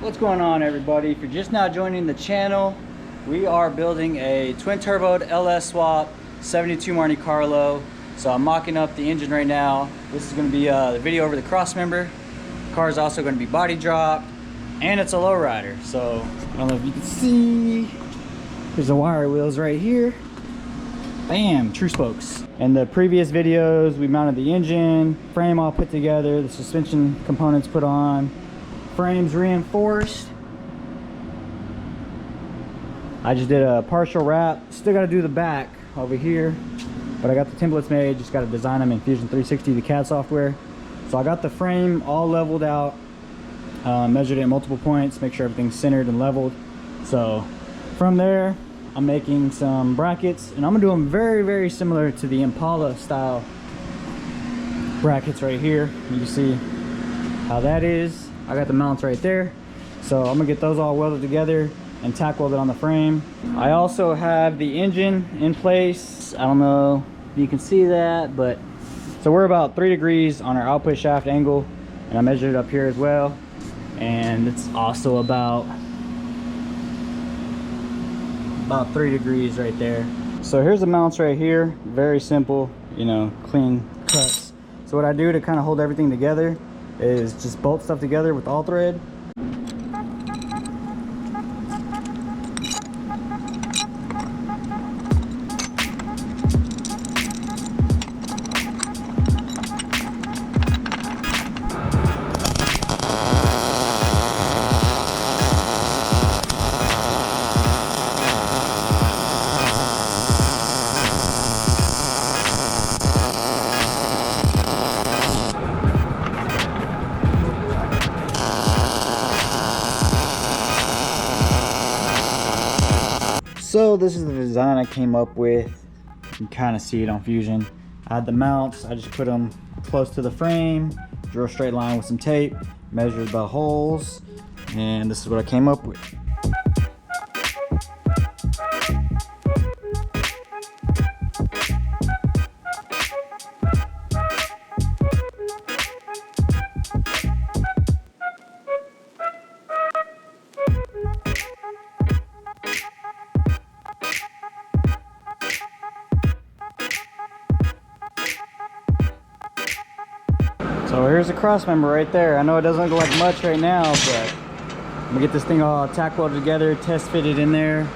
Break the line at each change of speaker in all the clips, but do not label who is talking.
What's going on, everybody? If you're just now joining the channel, we are building a twin turboed LS swap 72 Monte Carlo. So I'm mocking up the engine right now. This is going to be the video over the Crossmember. The car is also going to be body dropped, and it's a lowrider. So I don't know if you can see, there's the wire wheels right here. Bam, true spokes. In the previous videos, we mounted the engine, frame all put together, the suspension components put on, frames reinforced. I just did a partial wrap. Still got to do the back over here, but I got the templates made. Just got to design them in Fusion 360, the CAD software. So I got the frame all leveled out, measured it at multiple points, make sure everything's centered and leveled. So from there, I'm making some brackets, and I'm gonna do them very, very similar to the Impala style brackets right here. You can see how that is. I got the mounts right there, so I'm gonna get those all welded together and tack welded on the frame. I also have the engine in place. I don't know if you can see that, but so we're about 3 degrees on our output shaft angle, and I measured it up here as well, and it's also about 3 degrees right there. So here's the mounts right here, very simple, you know, clean cuts. So what I do to kind of hold everything together is just bolt stuff together with all thread. So this is the design I came up with. You can kind of see it on Fusion. I had the mounts, I just put them close to the frame, drew a straight line with some tape, measured the holes, and this is what I came up with. So here's the Crossmember right there. I know it doesn't look like much right now, but I'm gonna get this thing all tack welded together, test fitted in there,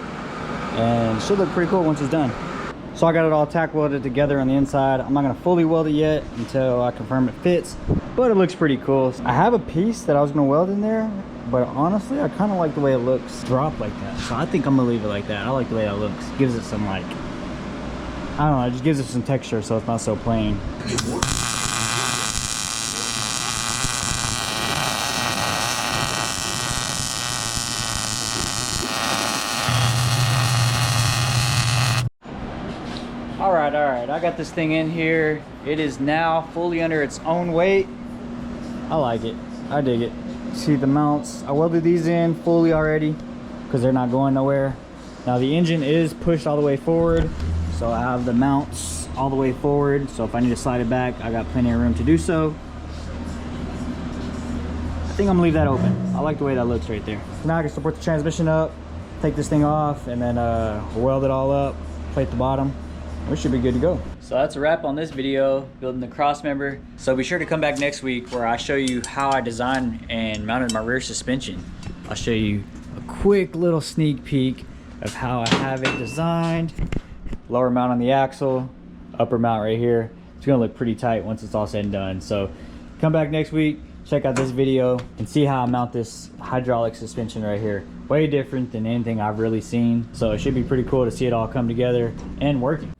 and it should look pretty cool once it's done. So I got it all tack welded together on the inside. I'm not gonna fully weld it yet until I confirm it fits, but it looks pretty cool. I have a piece that I was gonna weld in there, but honestly, I kind of like the way it looks dropped like that. So I think I'm gonna leave it like that. I like the way that looks. It gives it some, like, I don't know, it just gives it some texture so it's not so plain. All right, I got this thing in here. It is now fully under its own weight. I like it, I dig it. See the mounts, I welded these in fully already because they're not going nowhere. Now the engine is pushed all the way forward, so I have the mounts all the way forward, so if I need to slide it back, I got plenty of room to do so. I think I'm gonna leave that open. I like the way that looks right there. Now I can support the transmission up, take this thing off, and then weld it all up, plate the bottom. We should be good to go. So that's a wrap on this video, building the Crossmember. So be sure to come back next week where I show you how I designed and mounted my rear suspension. I'll show you a quick little sneak peek of how I have it designed. Lower mount on the axle, upper mount right here. It's gonna look pretty tight once it's all said and done. So come back next week, check out this video, and see how I mount this hydraulic suspension right here. Way different than anything I've really seen. So it should be pretty cool to see it all come together and working.